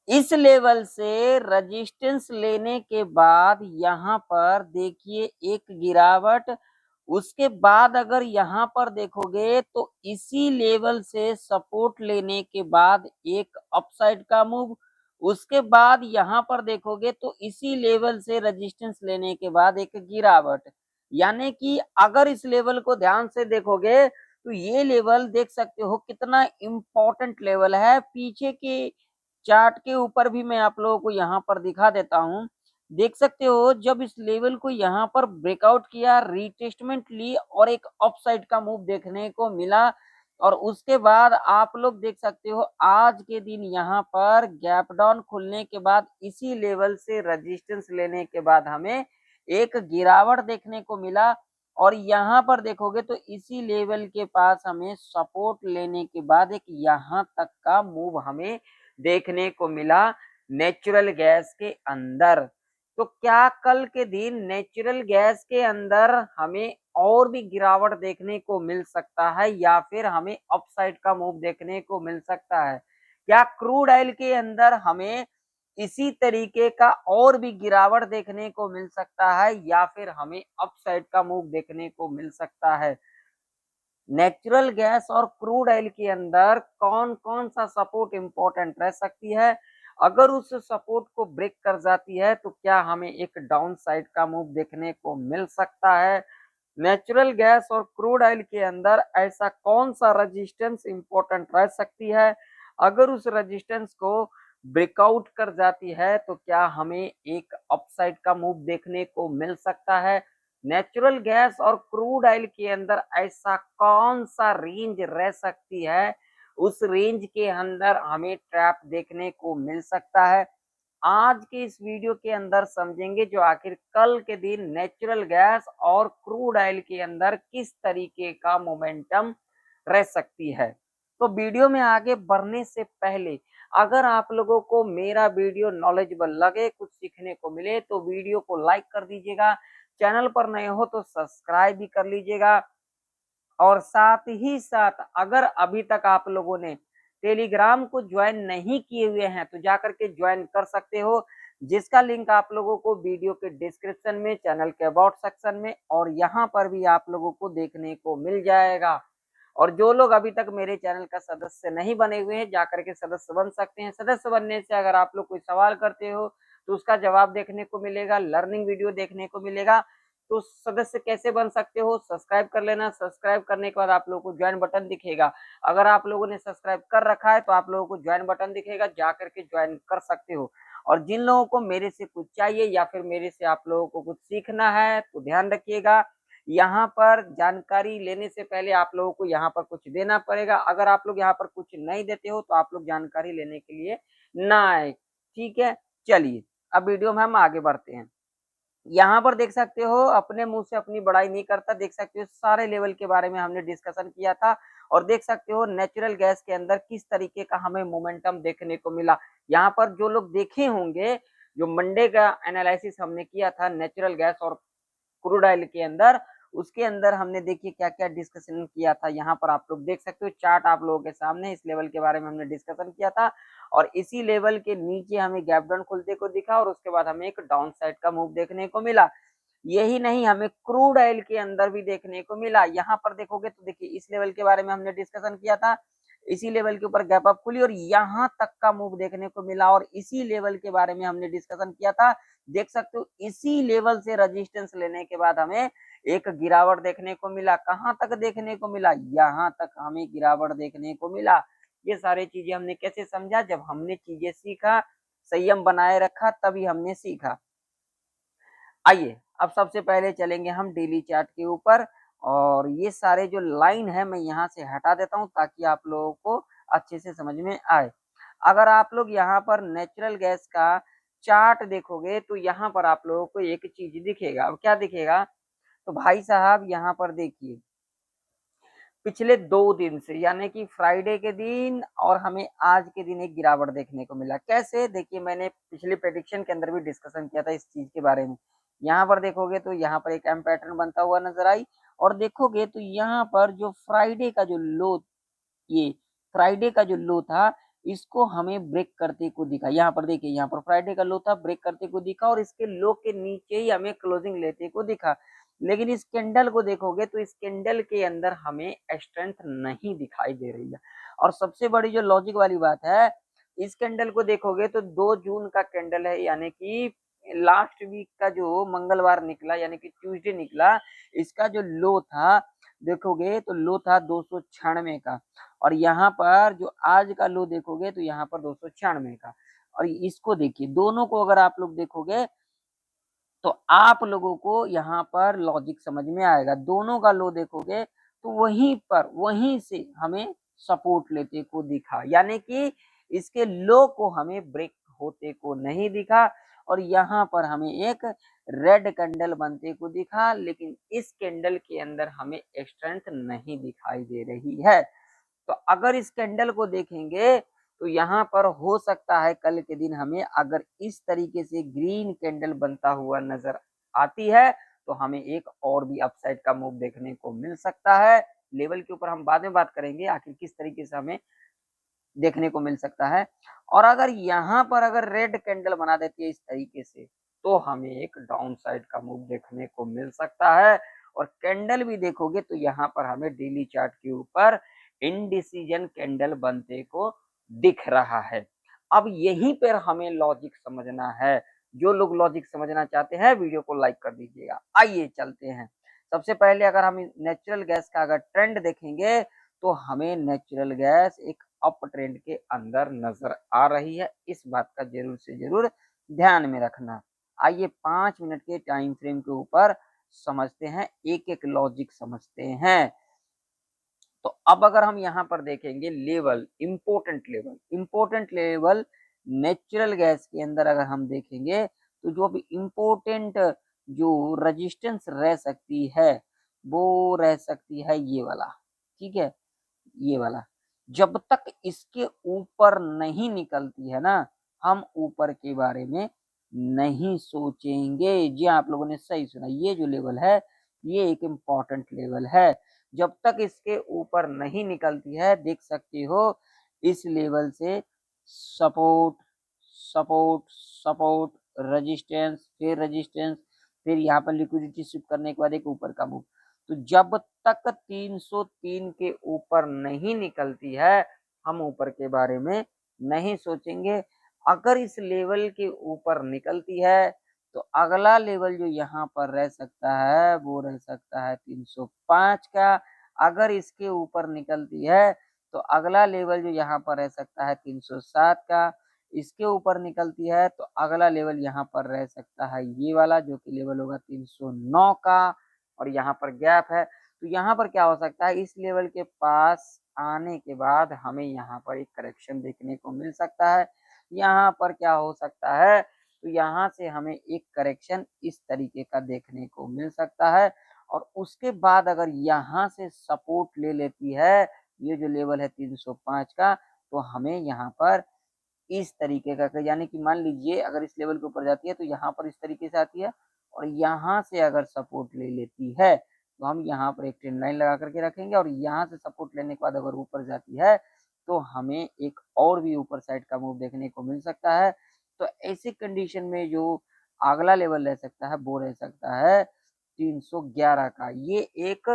इस लेवल से रेजिस्टेंस लेने के बाद यहाँ पर देखिए एक गिरावट, उसके बाद अगर यहाँ पर देखोगे तो इसी लेवल से सपोर्ट लेने के बाद एक अपसाइड का मूव, उसके बाद यहाँ पर देखोगे तो इसी लेवल से रेजिस्टेंस लेने के बाद एक गिरावट। यानी कि अगर इस लेवल को ध्यान से देखोगे तो ये लेवल देख सकते हो कितना इंपॉर्टेंट लेवल है। पीछे के चार्ट के ऊपर भी मैं आप लोगों को यहाँ पर दिखा देता हूँ। देख सकते हो जब इस लेवल को यहाँ पर ब्रेकआउट किया, रीटेस्टमेंट ली और एक अपसाइड का मूव देखने को मिला, और उसके बाद आप लोग देख सकते हो आज के दिन यहाँ पर गैप डाउन खुलने के बाद इसी लेवल से रेजिस्टेंस लेने के बाद हमें एक गिरावट देखने को मिला, और यहाँ पर देखोगे तो इसी लेवल के पास हमें सपोर्ट लेने के बाद एक यहाँ तक का मूव हमें देखने को मिला नेचुरल गैस के अंदर। तो क्या कल के दिन नेचुरल गैस के अंदर हमें और भी गिरावट देखने को मिल सकता है या फिर हमें अपसाइड का मूव देखने को मिल सकता है? क्या क्रूड ऑयल के अंदर हमें इसी तरीके का और भी गिरावट देखने को मिल सकता है या फिर हमें अपसाइड का मूव देखने को मिल सकता है? नेचुरल गैस और क्रूड ऑयल के अंदर कौन कौन सा सपोर्ट इंपॉर्टेंट रह सकती है? अगर उस सपोर्ट को ब्रेक कर जाती है तो क्या हमें एक डाउन साइड का मूव देखने को मिल सकता है? नेचुरल गैस और क्रूड ऑयल के अंदर ऐसा कौन सा रेजिस्टेंस इंपॉर्टेंट रह सकती है? अगर उस रेजिस्टेंस को ब्रेकआउट कर जाती है तो क्या हमें एक अपसाइड का मूव देखने को मिल सकता है? नेचुरल गैस और क्रूड ऑयल के अंदर ऐसा कौन सा रेंज रह सकती है, उस रेंज के अंदर हमें ट्रैप देखने को मिल सकता है? आज के इस वीडियो के अंदर समझेंगे जो आखिर कल के दिन नेचुरल गैस और क्रूड ऑयल के अंदर किस तरीके का मोमेंटम रह सकती है। तो वीडियो में आगे बढ़ने से पहले अगर आप लोगों को मेरा वीडियो नॉलेजेबल लगे, कुछ सीखने को मिले तो वीडियो को लाइक कर दीजिएगा, चैनल पर नए हो तो सब्सक्राइब भी कर लीजिएगा, और साथ ही साथ अगर अभी तक आप लोगों ने टेलीग्राम को ज्वाइन नहीं किए हुए हैं तो जाकर के ज्वाइन कर सकते हो, जिसका लिंक आप लोगों को वीडियो के डिस्क्रिप्शन में, चैनल के अबाउट सेक्शन में और यहाँ पर भी आप लोगों को देखने को मिल जाएगा। और जो लोग अभी तक मेरे चैनल का सदस्य नहीं बने हुए हैं जाकर के सदस्य बन सकते हैं। सदस्य बनने से अगर आप लोग कोई सवाल करते हो तो उसका जवाब देखने को मिलेगा, लर्निंग वीडियो देखने को मिलेगा। तो सदस्य कैसे बन सकते हो? सब्सक्राइब कर लेना, सब्सक्राइब करने के बाद आप लोगों को ज्वाइन बटन दिखेगा। अगर आप लोगों ने सब्सक्राइब कर रखा है तो आप लोगों को ज्वाइन बटन दिखेगा, जाकर के ज्वाइन कर सकते हो। और जिन लोगों को मेरे से कुछ चाहिए या फिर मेरे से आप लोगों को कुछ सीखना है तो ध्यान रखिएगा, यहाँ पर जानकारी लेने से पहले आप लोगों को यहाँ पर कुछ देना पड़ेगा। अगर आप लोग यहाँ पर कुछ नहीं देते हो तो आप लोग जानकारी लेने के लिए ना आए, ठीक है? चलिए अब वीडियो में हम आगे बढ़ते हैं। यहाँ पर देख सकते हो अपने मुंह से अपनी बड़ाई नहीं करता, देख सकते हो सारे लेवल के बारे में हमने डिस्कशन किया था, और देख सकते हो नेचुरल गैस के अंदर किस तरीके का हमें मोमेंटम देखने को मिला। यहाँ पर जो लोग देखे होंगे, जो मंडे का एनालिसिस हमने किया था नेचुरल गैस और क्रूड ऑयल के अंदर, उसके अंदर हमने देखिए क्या-क्या डिस्कशन किया था। यहाँ पर आप लोग देख सकते हो चार्ट आप लोगों के सामने, इस लेवल के बारे में हमने डिस्कशन किया था, और इसी लेवल के नीचे हमें गैप डाउन खुलते को दिखा और उसके बाद हमें एक डाउन साइड का मूव देखने को मिला। यही नहीं, हमें क्रूड ऑयल के अंदर भी देखने को मिला। यहाँ पर देखोगे तो देखिए इस लेवल के बारे में हमने डिस्कशन किया था, इसी लेवल के ऊपर गैप अप खुली और यहाँ तक का मूव देखने को मिला, और इसी लेवल के बारे में हमने डिस्कशन किया था। देख सकते हो इसी लेवल से रेजिस्टेंस लेने के बाद हमें एक गिरावट देखने को मिला। कहाँ तक देखने को मिला? यहाँ तक हमें गिरावट देखने को मिला। ये सारी चीजें हमने कैसे समझा? जब हमने चीजें सीखा, संयम बनाए रखा, तभी हमने सीखा। आइए अब सबसे पहले चलेंगे हम डेली चार्ट के ऊपर, और ये सारे जो लाइन है मैं यहाँ से हटा देता हूँ ताकि आप लोगों को अच्छे से समझ में आए। अगर आप लोग यहाँ पर नेचुरल गैस का चार्ट देखोगे तो यहाँ पर आप लोगों को एक चीज दिखेगा। अब क्या दिखेगा? तो भाई साहब यहाँ पर देखिए पिछले 2 दिन से यानी कि फ्राइडे के दिन और हमें आज के दिन एक गिरावट देखने को मिला। कैसे? देखिए मैंने पिछले प्रेडिक्शन के अंदर भी डिस्कशन किया था इस चीज के बारे में। यहाँ पर देखोगे तो यहाँ पर एक एम पैटर्न बनता हुआ नजर आई, और देखोगे तो यहाँ पर जो फ्राइडे का जो लो, ये फ्राइडे का जो लो था, इसको हमें ब्रेक करते को दिखा। यहाँ पर देखिए, यहाँ पर फ्राइडे का लो था, ब्रेक करते को दिखा और इसके लो के नीचे ही हमें क्लोजिंग लेते को दिखा। लेकिन इस कैंडल को देखोगे तो इस कैंडल के अंदर हमें स्ट्रेंथ नहीं दिखाई दे रही है। और सबसे बड़ी जो लॉजिक वाली बात है, इस कैंडल को देखोगे तो 2 जून का कैंडल है, यानी कि लास्ट वीक का जो मंगलवार निकला यानी कि ट्यूसडे निकला, इसका जो लो था देखोगे तो लो था 296 का, और यहाँ पर जो आज का लो देखोगे तो यहाँ पर 296 का। और इसको देखिए, दोनों को अगर आप लोग देखोगे तो आप लोगों को यहाँ पर लॉजिक समझ में आएगा। दोनों का लो देखोगे तो वहीं से हमें सपोर्ट लेते को दिखा, यानी कि इसके लो को हमें ब्रेक होते को नहीं दिखा, और यहाँ पर हमें एक रेड कैंडल बनते को दिखा, लेकिन इस कैंडल के अंदर हमें स्ट्रेंथ नहीं दिखाई दे रही है। तो अगर इस कैंडल को देखेंगे तो यहाँ पर हो सकता है कल के दिन हमें अगर इस तरीके से ग्रीन कैंडल बनता हुआ नजर आती है तो हमें एक और भी अपसाइड का मूव देखने को मिल सकता है। लेवल के ऊपर हम बाद में बात करेंगे आखिर किस तरीके से हमें देखने को मिल सकता है। और अगर यहाँ पर अगर रेड कैंडल बना देती है इस तरीके से तो हमें एक डाउन साइड का मूव देखने को मिल सकता है। और कैंडल भी देखोगे तो यहाँ पर हमें डेली चार्ट के ऊपर इनडिसीजन कैंडल बनते को दिख रहा है। अब यहीं पर हमें लॉजिक समझना है। जो लोग लॉजिक समझना चाहते हैं वीडियो को लाइक कर दीजिएगा। आइए चलते हैं। सबसे पहले अगर हम नेचुरल गैस का अगर ट्रेंड देखेंगे तो हमें नेचुरल गैस एक अप ट्रेंड के अंदर नजर आ रही है। इस बात का जरूर से जरूर ध्यान में रखना। आइए 5 मिनट के टाइम फ्रेम के ऊपर समझते हैं, एक एक लॉजिक समझते हैं। तो अब अगर हम यहाँ पर देखेंगे level, important level natural gas के अंदर अगर हम देखेंगे तो जो भी इंपोर्टेंट जो रेजिस्टेंस रह सकती है वो रह सकती है ये वाला, ठीक है, ये वाला। जब तक इसके ऊपर नहीं निकलती है ना, हम ऊपर के बारे में नहीं सोचेंगे। जी आप लोगों ने सही सुना, ये जो लेवल है ये एक इम्पॉर्टेंट लेवल है। जब तक इसके ऊपर नहीं निकलती है, देख सकते हो इस लेवल से सपोर्ट सपोर्ट सपोर्ट, रेजिस्टेंस, फिर रेजिस्टेंस, फिर यहाँ पर लिक्विडिटी शिफ्ट करने के बाद एक ऊपर का मूव। तो जब तक 303 के ऊपर नहीं निकलती है हम ऊपर के बारे में नहीं सोचेंगे। अगर इस लेवल के ऊपर निकलती है तो अगला लेवल जो यहाँ पर रह सकता है वो रह सकता है 305 का। अगर इसके ऊपर निकलती है तो अगला लेवल जो यहाँ पर रह सकता है 307 का। इसके ऊपर निकलती है तो अगला लेवल यहाँ पर रह सकता है ये वाला जो कि लेवल होगा 309 का। और यहाँ पर गैप है तो यहाँ पर क्या हो सकता है, इस लेवल के पास आने के बाद हमें यहाँ पर एक करेक्शन देखने को मिल सकता है। यहाँ पर क्या हो सकता है, तो यहाँ से हमें एक करेक्शन इस तरीके का देखने को मिल सकता है। और उसके बाद अगर यहाँ से सपोर्ट ले लेती है ये जो लेवल है 305 का, तो हमें यहाँ पर इस तरीके का, यानी कि मान लीजिए अगर इस लेवल के ऊपर जाती है तो यहाँ पर इस तरीके से आती है, और यहाँ से अगर सपोर्ट ले लेती है तो हम यहाँ पर एक ट्रेंड लाइन लगा करके रखेंगे, और यहाँ से सपोर्ट लेने के बाद अगर ऊपर जाती है तो हमें एक और भी ऊपर साइड का मूव देखने को मिल सकता है। तो ऐसी कंडीशन में जो अगला लेवल रह सकता है वो रह सकता है 311 का। ये एक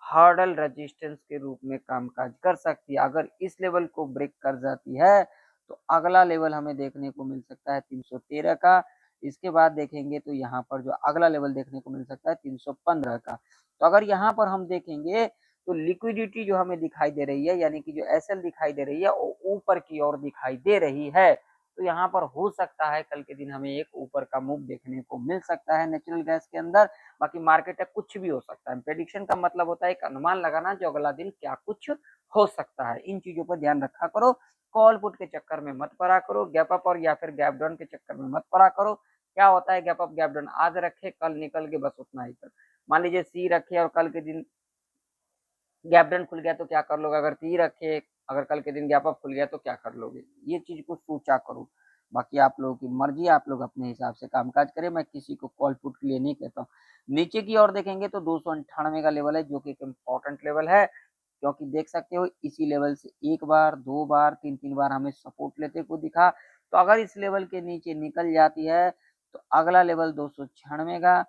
हर्डल रेजिस्टेंस के रूप में कामकाज कर सकती है। अगर इस लेवल को ब्रेक कर जाती है तो अगला लेवल हमें देखने को मिल सकता है 313 का। इसके बाद देखेंगे तो यहाँ पर जो अगला लेवल देखने को मिल सकता है 315 का। तो अगर यहाँ पर हम देखेंगे तो लिक्विडिटी जो हमें दिखाई दे रही है, यानी कि जो एसएल दिखाई दे रही है वो ऊपर की ओर दिखाई दे रही है। तो यहाँ पर हो सकता है कल के दिन हमें एक ऊपर का मूव देखने को मिल सकता है नेचुरल गैस के अंदर। बाकी मार्केट है कुछ भी हो सकता है। प्रेडिक्शन का मतलब होता है एक अनुमान लगाना जो अगला दिन क्या कुछ हो सकता है। इन चीजों पर ध्यान रखा करो। कॉल पुट के चक्कर में मत पड़ा करो, गैप अप और या फिर गैप डाउन के चक्कर में मत पड़ा करो। क्या होता है, गैप अप गैप डाउन आज रखे कल निकल के बस उतना ही कर। मान लीजिए सी रखे और कल के दिन गैप डाउन खुल गया तो क्या कर लोगे, अगर टी रखे अगर कल के दिन गैप अप खुल गया तो क्या कर लोगे, ये चीज को सोचा करो। बाकी आप लोगों की मर्जी, आप लोग अपने हिसाब से कामकाज करें, मैं किसी को कॉल पुट के लिए नहीं कहता हूँ। नीचे की ओर देखेंगे तो 298 का लेवल है जो कि एक इम्पोर्टेंट लेवल है। क्योंकि देख सकते हो इसी लेवल से एक बार, दो बार, तीन बार हमें सपोर्ट लेते को दिखा। तो अगर इस लेवल के नीचे निकल जाती है तो अगला लेवल 296 का,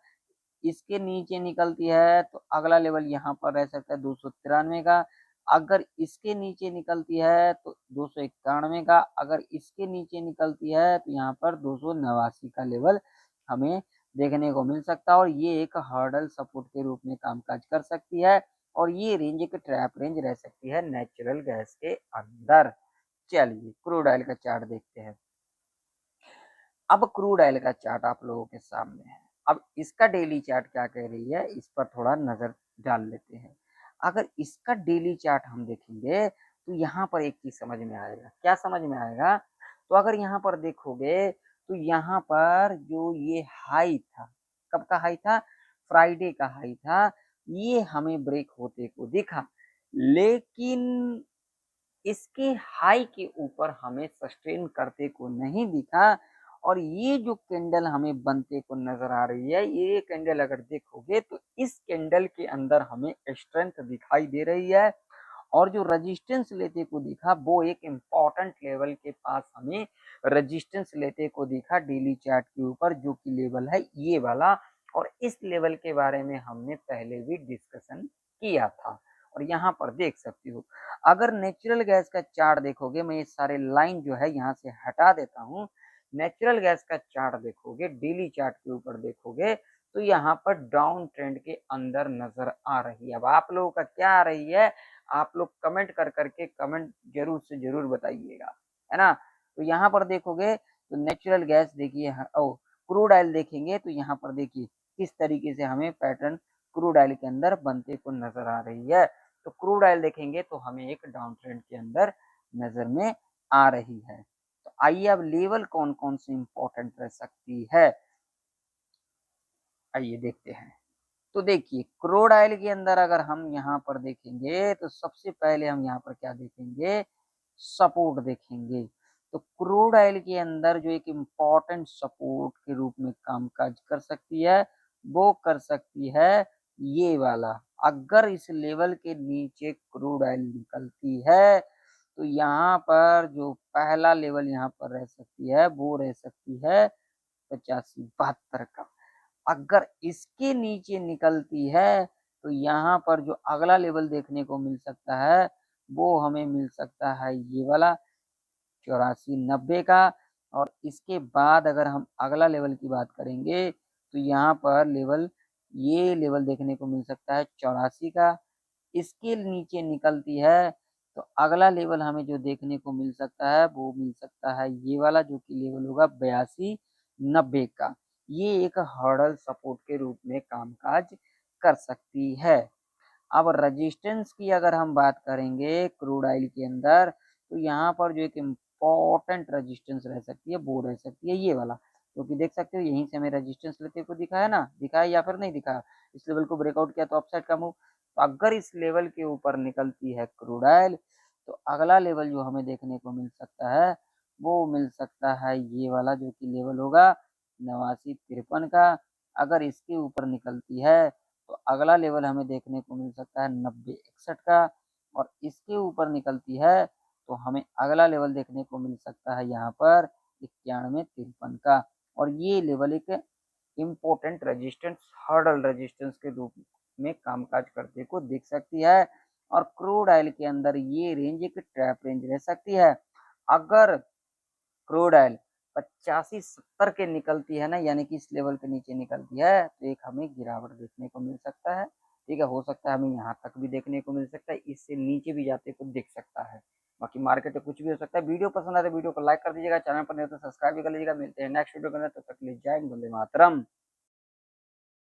इसके नीचे निकलती है तो अगला लेवल यहाँ पर रह सकता है 293 का, अगर इसके नीचे निकलती है तो 291 का, अगर इसके नीचे निकलती है तो यहाँ पर 289 का लेवल हमें देखने को मिल सकता है और ये एक हर्डल सपोर्ट के रूप में कामकाज कर सकती है और ये रेंज एक ट्रैप रेंज रह सकती है नेचुरल गैस के अंदर। चलिए क्रूड ऑयल का चार्ट देखते हैं। अब क्रूड ऑयल का चार्ट आप लोगों के सामने है। अब इसका डेली चार्ट क्या कह रही है, इस पर थोड़ा नजर डाल लेते हैं। अगर इसका डेली चार्ट हम देखेंगे तो यहाँ पर एक चीज समझ में आएगा। क्या समझ में आएगा? तो अगर यहाँ पर देखोगे तो यहाँ पर जो ये हाई था, कब का हाई था? फ्राइडे का हाई था, ये हमें ब्रेक होते को दिखा, लेकिन इसके हाई के ऊपर हमें सस्टेन करते को नहीं दिखा और ये जो कैंडल हमें बनते को नजर आ रही है, ये कैंडल अगर देखोगे तो इस कैंडल के अंदर हमें स्ट्रेंथ दिखाई दे रही है और जो रेजिस्टेंस लेते को दिखा वो एक इम्पॉर्टेंट लेवल के पास हमें रेजिस्टेंस लेते को दिखा डेली चार्ट के ऊपर, जो कि लेवल है ये वाला। और इस लेवल के बारे में हमने पहले भी डिस्कशन किया था और यहाँ पर देख सकती हो। अगर नेचुरल गैस का चार्ट देखोगे, मैं ये सारे लाइन जो है यहाँ से हटा देता हूँ। नेचुरल गैस का चार्ट देखोगे, डेली चार्ट के ऊपर देखोगे तो यहाँ पर डाउन ट्रेंड के अंदर नजर आ रही है। अब आप लोगों का क्या आ रही है, आप लोग कमेंट कर करके कमेंट जरूर से जरूर बताइएगा, है ना। तो यहाँ पर देखोगे तो नेचुरल गैस देखिए, ओ क्रूड ऑयल देखेंगे तो यहाँ पर देखिए किस तरीके से हमें पैटर्न क्रूड ऑयल के अंदर बनते को नजर आ रही है। तो क्रूड ऑयल देखेंगे तो हमें एक डाउन ट्रेंड के अंदर नजर में आ रही है। तो आइए अब लेवल कौन कौन सी इंपॉर्टेंट रह सकती है, आइए देखते हैं। तो देखिए क्रूड ऑयल के अंदर अगर हम यहाँ पर देखेंगे तो सबसे पहले हम यहाँ पर क्या देखेंगे, सपोर्ट देखेंगे। तो क्रूड ऑयल के अंदर जो एक इम्पॉर्टेंट सपोर्ट के रूप में कामकाज कर सकती है वो कर सकती है ये वाला। अगर इस लेवल के नीचे क्रूड ऑयल निकलती है तो यहाँ पर जो पहला लेवल यहाँ पर रह सकती है वो रह सकती है 85-72 का। अगर इसके नीचे निकलती है तो यहाँ पर जो अगला लेवल देखने को मिल सकता है वो हमें मिल सकता है ये वाला 84-90 का। और इसके बाद अगर हम अगला लेवल की बात करेंगे तो यहाँ पर लेवल, ये लेवल देखने को मिल सकता है 84 का। इसके नीचे निकलती है तो अगला लेवल हमें जो देखने को मिल सकता है वो मिल सकता है ये वाला, जो कि लेवल होगा 82-90 का। ये एक हर्डल सपोर्ट के रूप में कामकाज कर सकती है। अब रेजिस्टेंस की अगर हम बात करेंगे क्रूड ऑयल के अंदर तो यहाँ पर जो एक इम्पोर्टेंट रेजिस्टेंस रह सकती है वो रह सकती है ये वाला, क्योंकि देख सकते हो यहीं से हमें रेजिस्टेंस लेते को दिखा है ना, दिखा है या फिर नहीं दिखा। इस लेवल को ब्रेकआउट किया तो अपसाइड का मूव। तो अगर इस लेवल के ऊपर निकलती है क्रूड ऑयल तो अगला लेवल जो हमें देखने को मिल सकता है वो मिल सकता है ये वाला, जो कि लेवल होगा 89-53 का। अगर इसके ऊपर निकलती है तो अगला लेवल हमें देखने को मिल सकता है 90-61 का। और इसके ऊपर निकलती है तो हमें अगला लेवल देखने को मिल सकता है यहाँ पर 91-53 का। और ये लेवल एक इम्पोर्टेंट रेजिस्टेंस, हर्डल रेजिस्टेंस के रूप में कामकाज करते को दिख सकती है। और क्रूड ऑयल के अंदर ये रेंज एक ट्रैप रेंज रह सकती है। अगर क्रूड ऑयल 85-70 के निकलती है ना, यानी कि इस लेवल के नीचे निकलती है तो एक हमें गिरावट देखने को मिल सकता है। ठीक है, हो सकता है हमें यहाँ तक भी देखने को मिल सकता है, इससे नीचे भी जाते को दिख सकता है। बाकी मार्केट में कुछ भी हो सकता है। वीडियो पसंद आए तो वीडियो को लाइक कर दीजिएगा, चैनल पर नहीं तो सब्सक्राइब भी कर लीजिएगा। मिलते हैं नेक्स्ट वीडियो के अंदर, तब तक के लिए जय हिंद, वंदे मातरम।